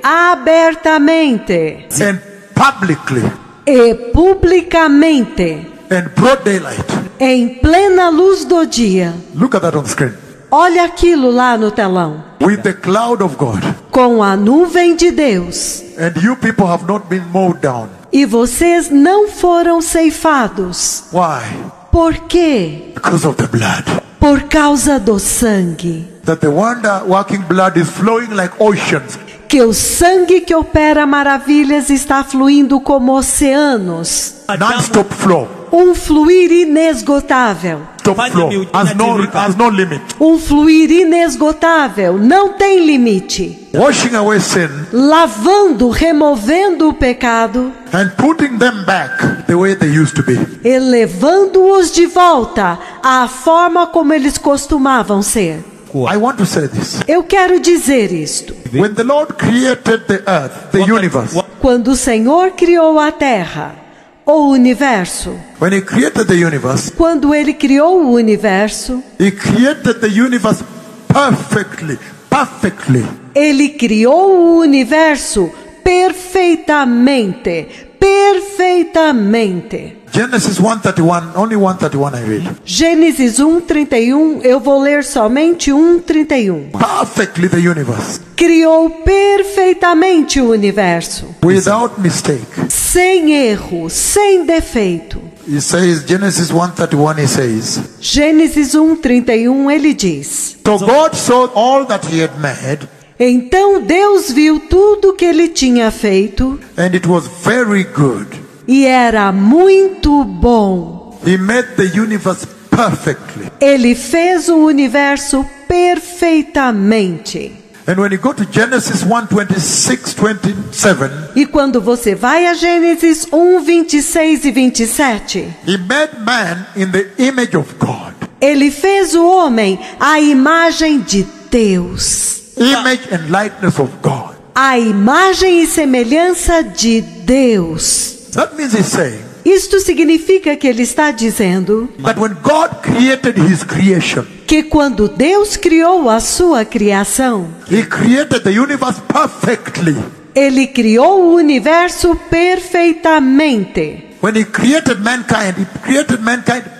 S2: and publicly,
S1: e publicamente,
S2: and broad daylight.
S1: em plena luz do dia.
S2: Look at that on the screen.
S1: Olha aquilo lá no telão.
S2: With the cloud of God.
S1: Com a nuvem de Deus.
S2: And you people have not been mowed down.
S1: E vocês não foram ceifados.
S2: Why?
S1: Por quê?
S2: Because of the blood.
S1: Por causa do sangue.
S2: That the wonder-working blood is flowing like oceans.
S1: Que o sangue que opera maravilhas está fluindo como oceanos.
S2: Non-stop flow.
S1: Um fluir inesgotável.
S2: Stop flow. Has no limit.
S1: Um fluir inesgotável. Não tem limite.
S2: Washing away sin.
S1: Lavando, removendo o pecado.
S2: And putting them back the way they used to be.
S1: E levando-os de volta à forma como eles costumavam ser.
S2: I want to say this.
S1: Eu quero dizer isto.
S2: When the Lord created the earth, the universe,
S1: Quando o Senhor criou a terra, o universo,
S2: when He created the universe,
S1: quando Ele criou o universo,
S2: He created the universe perfectly.
S1: Ele criou o universo perfeitamente.
S2: Genesis 1:31, only 1:31 I read.
S1: Gênesis 1:31, eu vou ler somente 1:31.
S2: Perfectly the universe.
S1: Criou perfeitamente o universo.
S2: Without mistake.
S1: Sem erro, sem defeito.
S2: He says, Genesis 1:31, he says.
S1: Gênesis 1:31, ele diz.
S2: So God saw all that He had made.
S1: Então Deus viu tudo que Ele tinha feito.
S2: And it was very good.
S1: E era muito bom.
S2: He made the universe perfectly.
S1: Ele fez o universo perfeitamente.
S2: And when you go to Genesis 1:26-27,
S1: E quando você vai a Gênesis 1:26 e 27,
S2: He made man in the image of God.
S1: Ele fez o homem à imagem de Deus.
S2: Image and likeness of God.
S1: A imagem e semelhança de Deus.
S2: That means he's saying
S1: Isto significa que ele está dizendo
S2: that when God created his creation,
S1: que quando Deus criou a sua criação,
S2: he created the universe perfectly.
S1: ele criou o universo perfeitamente.
S2: When he created mankind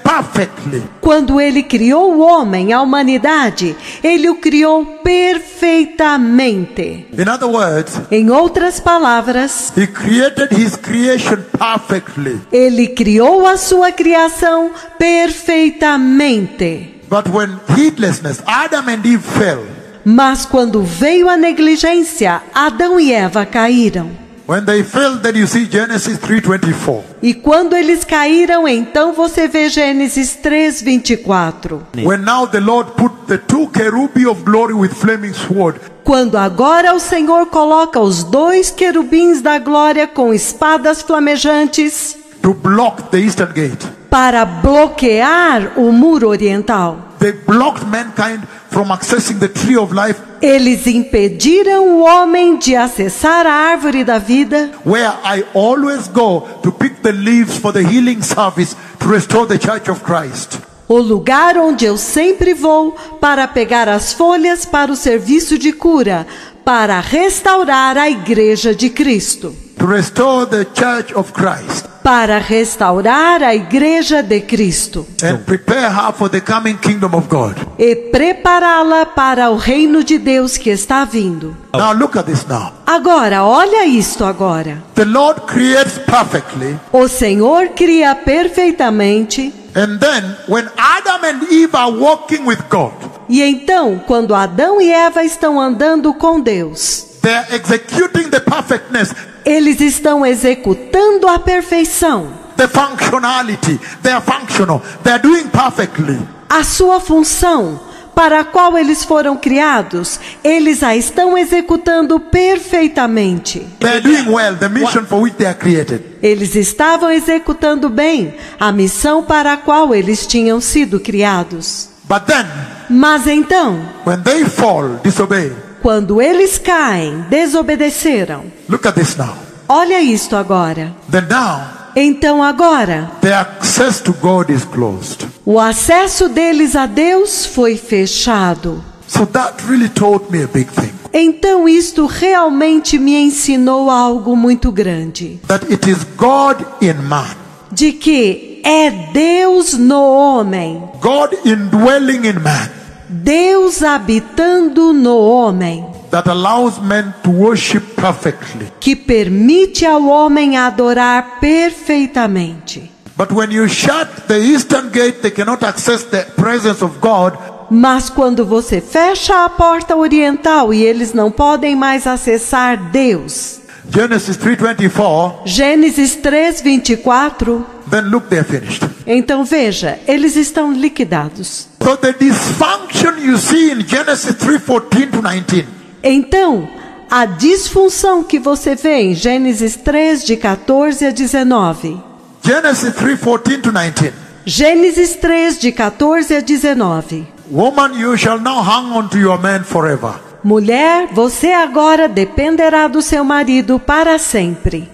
S2: perfectly.
S1: Quando ele criou o homem, a humanidade, ele o criou perfeitamente.
S2: In other words,
S1: Em outras palavras,
S2: he created his creation perfectly.
S1: ele criou a sua criação perfeitamente.
S2: But when heedlessness, Adam and Eve fell,
S1: Mas quando veio a negligência, Adão e Eva caíram.
S2: when they fell, then you see Genesis 3:24.
S1: E quando eles caíram, então você vê Gênesis 3:24.
S2: When now the Lord put the two cherubim of glory with flaming sword,
S1: Quando agora o Senhor coloca os 2 querubins da glória com espadas flamejantes
S2: to block the eastern gate.
S1: para bloquear o muro oriental.
S2: They blocked mankind from accessing the tree of life,
S1: Eles impediram o homem de acessar a árvore da vida,
S2: where I always go to pick the leaves for the healing service to restore the church of Christ.
S1: o lugar onde eu sempre vou para pegar as folhas para o serviço de cura, para restaurar a igreja de Cristo.
S2: To restore the church of Christ
S1: Para restaurar a igreja de Cristo
S2: and prepare her for the coming kingdom of God.
S1: e prepará-la para o reino de Deus que está vindo.
S2: Now look at this now.
S1: Agora, olha isto agora.
S2: The Lord creates perfectly,
S1: O Senhor cria perfeitamente,
S2: and then when Adam and Eve are walking with God,
S1: e então, quando Adão e Eva estão andando com Deus,
S2: they are executing the perfectness,
S1: eles estão executando a perfeição,
S2: the functionality. They are functional. They are doing perfectly.
S1: a sua função para a qual eles foram criados, eles a estão executando perfeitamente.
S2: They are doing well the mission for which they are created.
S1: Eles estavam executando bem a missão para a qual eles tinham sido criados.
S2: But then,
S1: Mas então,
S2: when they fall, disobey,
S1: quando eles caem, desobedeceram.
S2: look at this now.
S1: Olha isto agora.
S2: Then now,
S1: Então agora,
S2: the access to God is closed.
S1: o acesso deles a Deus foi fechado.
S2: So that really taught me a big thing.
S1: Então isto realmente me ensinou algo muito grande.
S2: That it is God in man.
S1: De que é Deus no homem.
S2: God indwelling in man.
S1: Deus habitando no homem.
S2: That allows men to worship perfectly.
S1: Que permite ao homem adorar perfeitamente.
S2: But when you shut the eastern gate, they cannot access the presence of God.
S1: Mas quando você fecha a porta oriental e eles não podem mais acessar Deus.
S2: Genesis 3:24.
S1: Gênesis 3:24.
S2: Then look, they are finished.
S1: Então veja, eles estão liquidados.
S2: So the dysfunction you see in Genesis 3:14 to 19.
S1: Então, a disfunção que você vê em Gênesis 3, de 14 a 19.
S2: Genesis 3:14 to 19.
S1: Gênesis 3, de 14 a 19.
S2: Woman, you shall now hang on to your man forever.
S1: Mulher, você agora dependerá do seu marido para sempre.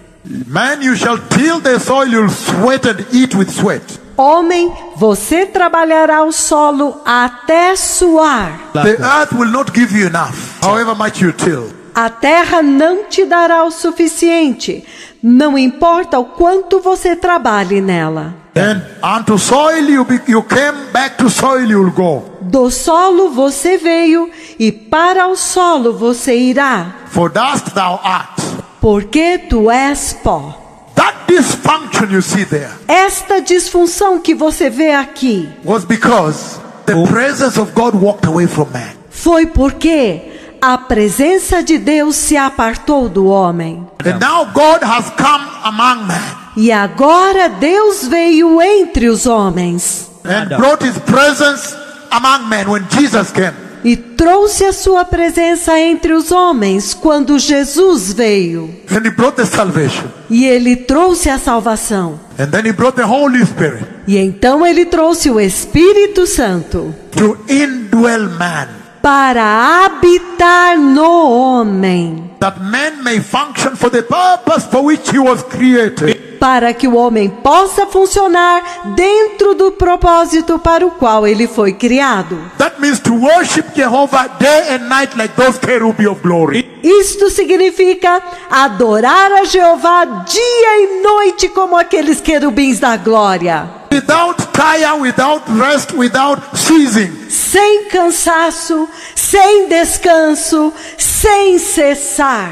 S2: Man, you shall till the soil, you'll sweat and eat with sweat.
S1: Homem, você trabalhará o solo até suar.
S2: The earth will not give you enough, however much you till.
S1: A terra não te dará o suficiente, não importa o quanto você trabalhe nela.
S2: And unto soil you came, back to soil you'll go.
S1: Do solo você veio e para o solo você irá,
S2: For dust thou art.
S1: porque tu és pó.
S2: That dysfunction you see there
S1: Esta disfunção que você vê aqui
S2: was because the presence of God walked away from man.
S1: foi porque a presença de Deus se apartou do homem.
S2: And now God has come among men
S1: E agora Deus veio entre os homens
S2: and brought his presence among men when Jesus came.
S1: e trouxe a sua presença entre os homens quando Jesus veio.
S2: And he brought the salvation.
S1: E ele trouxe a salvação.
S2: And then he brought the Holy Spirit
S1: E então ele trouxe o Espírito Santo
S2: to indwell man,
S1: para habitar no homem,
S2: that man may function for the purpose for which he was created.
S1: para que o homem possa funcionar dentro do propósito para o qual ele foi criado.
S2: That means to worship Jehovah day and night like those cherubim of glory.
S1: Isto significa adorar a Jeová dia e noite como aqueles querubins da glória.
S2: Without tire, without rest, without ceasing.
S1: Sem cansaço, sem descanso, sem cessar.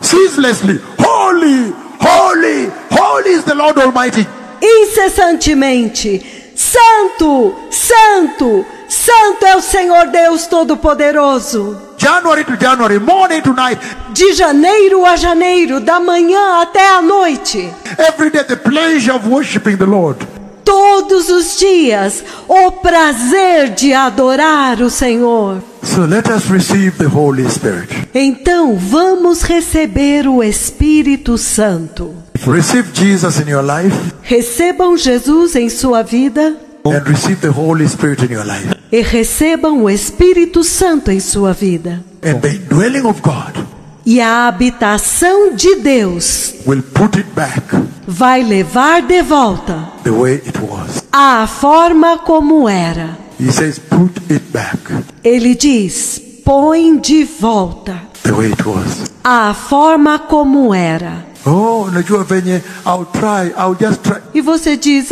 S2: Ceaselessly. Holy, holy, holy is the Lord Almighty.
S1: Incessantemente. Santo, santo, santo é o Senhor Deus Todo-Poderoso.
S2: January to January, morning to night.
S1: De janeiro a janeiro, da manhã até a noite.
S2: Every day the pleasure of worshiping the Lord.
S1: Todos os dias, o prazer de adorar o Senhor.
S2: So let us receive the Holy Spirit.
S1: Então, vamos receber o Espírito Santo.
S2: Receive Jesus in your life.
S1: Recebam Jesus em sua vida.
S2: And receive the Holy Spirit in your life.
S1: E recebam o Espírito Santo em sua vida.
S2: And the indwelling of God
S1: E a habitação de Deus
S2: will put it back
S1: vai levar de volta
S2: the way it was.
S1: à forma como era.
S2: He says, put it back
S1: Ele diz, põe de volta
S2: the way it was.
S1: à forma como era.
S2: Oh, najua venye, I'll just try.
S1: E você diz,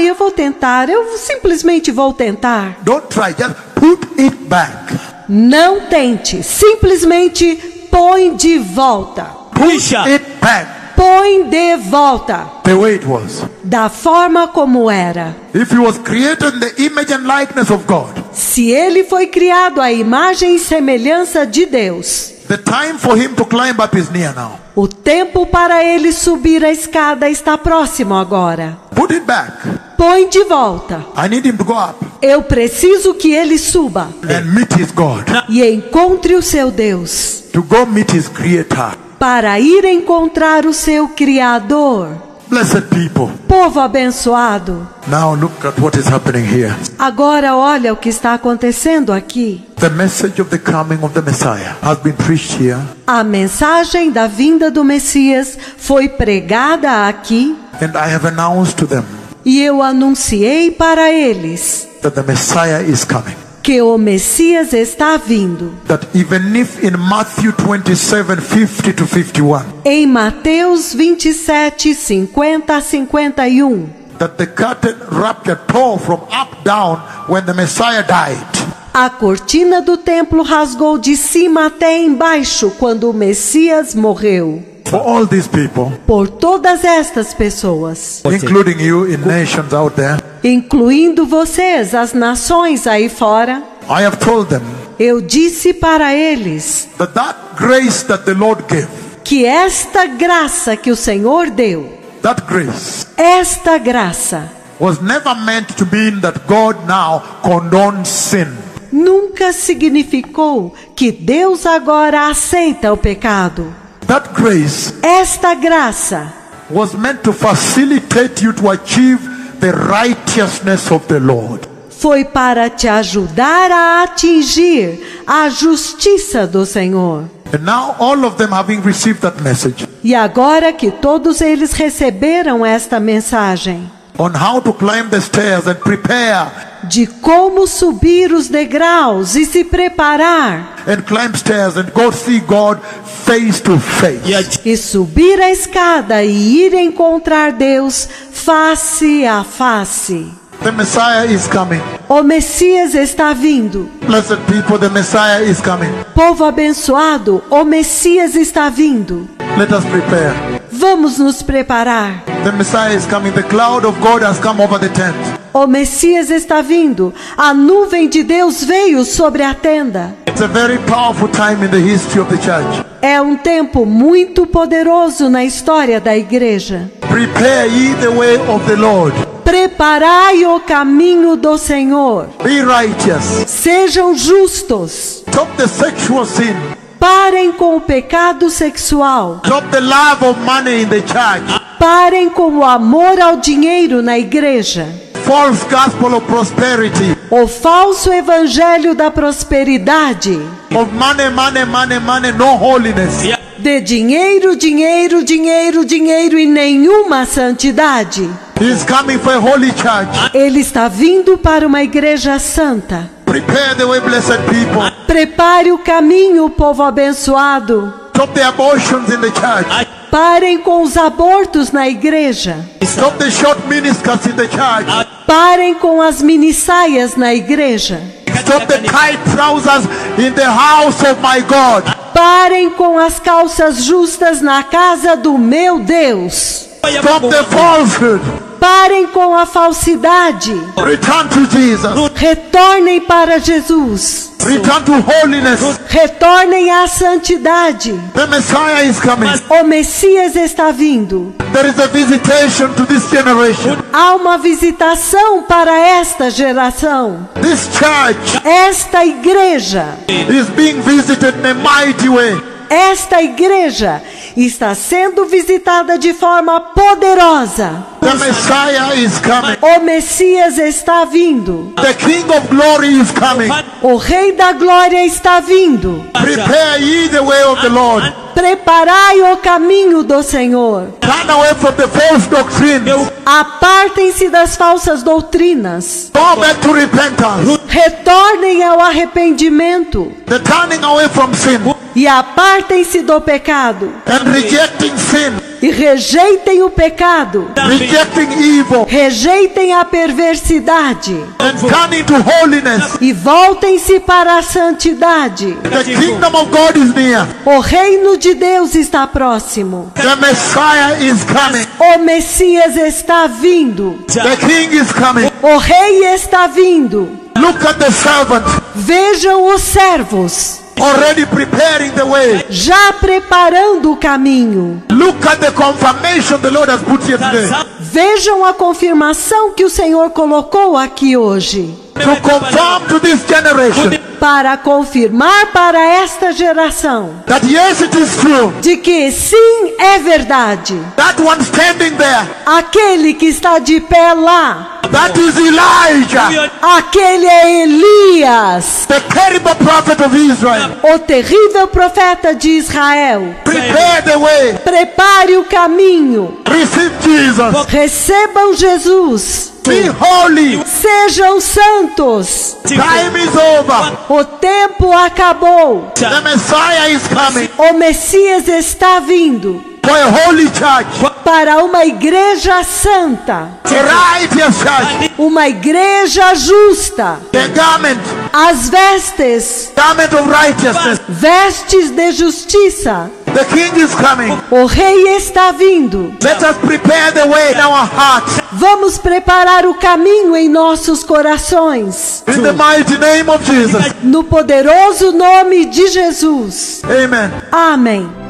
S1: eu vou tentar, eu simplesmente vou tentar.
S2: Don't try, just put it back.
S1: Não tente, simplesmente põe de volta.
S2: Push it back
S1: Põe de volta,
S2: the way it was.
S1: da forma como era.
S2: If he was created in the image and likeness of God,
S1: Se ele foi criado à imagem e semelhança de Deus,
S2: the time for him to climb up is near now.
S1: o tempo para ele subir a escada está próximo agora.
S2: Put it back.
S1: Põe de volta.
S2: I need him to go up
S1: Eu preciso que ele suba
S2: and meet his God,
S1: e encontre o seu Deus,
S2: to go meet his creator.
S1: para ir encontrar o seu Criador.
S2: Blessed people.
S1: Povo abençoado,
S2: Now look at what is happening here.
S1: agora olha o que está acontecendo aqui.
S2: The message of the coming of the Messiah has been preached here,
S1: A mensagem da vinda do Messias foi pregada aqui
S2: and I have announced to them
S1: e eu anunciei para eles
S2: that the Messiah is coming.
S1: que o Messias está vindo.
S2: That even if in Matthew 27:50 to 51,
S1: Em Mateus 27, 50 a 51,
S2: that the curtain rapture tore from up down when the Messiah died.
S1: a cortina do templo rasgou de cima até embaixo quando o Messias morreu.
S2: For all these people,
S1: Por todas estas pessoas,
S2: including you in nations out there,
S1: incluindo vocês, as nações aí fora,
S2: I have told them
S1: eu disse para eles
S2: that that grace that the Lord gave,
S1: que esta graça que o Senhor deu,
S2: that grace
S1: esta graça,
S2: was never meant to mean that God now condones sin.
S1: nunca significou que Deus agora aceita o pecado.
S2: That grace
S1: Esta graça
S2: was meant to facilitate you to achieve the righteousness of the Lord.
S1: foi para te ajudar a atingir a justiça do Senhor.
S2: And now all of them having received that message
S1: E agora que todos eles receberam esta mensagem
S2: on how to climb the stairs and prepare
S1: de como subir os degraus e se preparar
S2: and climb stairs and go see God face to face.
S1: e subir a escada e ir encontrar Deus face a face.
S2: The Messiah is coming.
S1: O Messias está vindo.
S2: Blessed people, the Messiah is coming.
S1: Povo abençoado, o Messias está vindo.
S2: Let us prepare.
S1: Vamos nos preparar.
S2: The Messiah is coming. The cloud of God has come over the tent.
S1: O Messias está vindo. A nuvem de Deus veio sobre a tenda.
S2: It's a very powerful time in the history of the church.
S1: É um tempo muito poderoso na história da igreja.
S2: Prepare ye the way of the Lord.
S1: Preparai o caminho do Senhor.
S2: Be righteous.
S1: Sejam justos.
S2: Stop the sexual sin.
S1: Parem com o pecado sexual.
S2: Stop the love of money in the church.
S1: Parem com o amor ao dinheiro na igreja.
S2: False gospel of prosperity.
S1: O falso evangelho da prosperidade.
S2: Of money, money, money, money, no holiness.
S1: de dinheiro, dinheiro, dinheiro, dinheiro e nenhuma santidade.
S2: He's coming for a holy church.
S1: Ele está vindo para uma igreja santa.
S2: Prepare the way, blessed people.
S1: Prepare o caminho, povo abençoado.
S2: Stop the abortions in the church.
S1: Parem com os abortos na igreja.
S2: Stop the short miniskirts in the church.
S1: Parem com as minissaias na igreja.
S2: Stop the tight trousers in the house of my God.
S1: Parem com as calças justas na casa do meu Deus.
S2: Stop the falsehood.
S1: Parem com a falsidade.
S2: Return to Jesus.
S1: Retornem para Jesus.
S2: Return to holiness.
S1: Retornem à santidade.
S2: The Messiah is coming.
S1: O Messias está vindo.
S2: There is a visitation to this generation.
S1: Há uma visitação para esta geração.
S2: This church
S1: Esta igreja,
S2: is being visited in a mighty way.
S1: esta igreja está sendo visitada de forma poderosa.
S2: The Messiah is coming.
S1: O Messias está vindo.
S2: The King of Glory is coming.
S1: O Rei da Glória está vindo.
S2: Prepare ye the way of the Lord.
S1: Preparai o caminho do Senhor.
S2: Turn away from the false doctrines.
S1: Apartem-se das falsas doutrinas.
S2: Go back to repentance.
S1: Retornem ao arrependimento.
S2: The turning away from sin
S1: E apartem-se do pecado.
S2: and rejecting sin,
S1: E rejeitem o pecado.
S2: rejecting evil,
S1: Rejeitem a perversidade.
S2: and turning to holiness.
S1: E voltem-se para a santidade.
S2: The kingdom of God is near.
S1: O reino de Deus está próximo.
S2: The Messiah is coming.
S1: O Messias está vindo.
S2: The King is coming.
S1: O Rei está vindo.
S2: Look at the servant
S1: Vejam os servos,
S2: already preparing the way.
S1: já preparando o caminho.
S2: Look at the confirmation the Lord has put here today.
S1: Vejam a confirmação que o Senhor colocou aqui hoje.
S2: To confirm to this generation
S1: Para confirmar para esta geração
S2: that yes, it is true.
S1: de que sim, é verdade.
S2: That one standing there,
S1: Aquele que está de pé lá,
S2: that is Elijah,
S1: aquele é Elias,
S2: the terrible prophet of Israel.
S1: o terrível profeta de Israel.
S2: Prepare the way.
S1: Prepare o caminho.
S2: Receive Jesus.
S1: Recebam Jesus.
S2: Be holy.
S1: Sejam santos.
S2: Time is over.
S1: O tempo acabou.
S2: The Messiah is coming
S1: O Messias está vindo
S2: for a holy church,
S1: para uma igreja santa,
S2: a righteous church.
S1: uma igreja justa.
S2: The garment
S1: As vestes,
S2: of righteousness.
S1: vestes de justiça.
S2: The King is coming.
S1: O Rei está vindo.
S2: Let us prepare the way in our hearts.
S1: Vamos preparar o caminho em nossos corações.
S2: In the mighty name of Jesus.
S1: No poderoso nome de Jesus.
S2: Amen.
S1: Amém.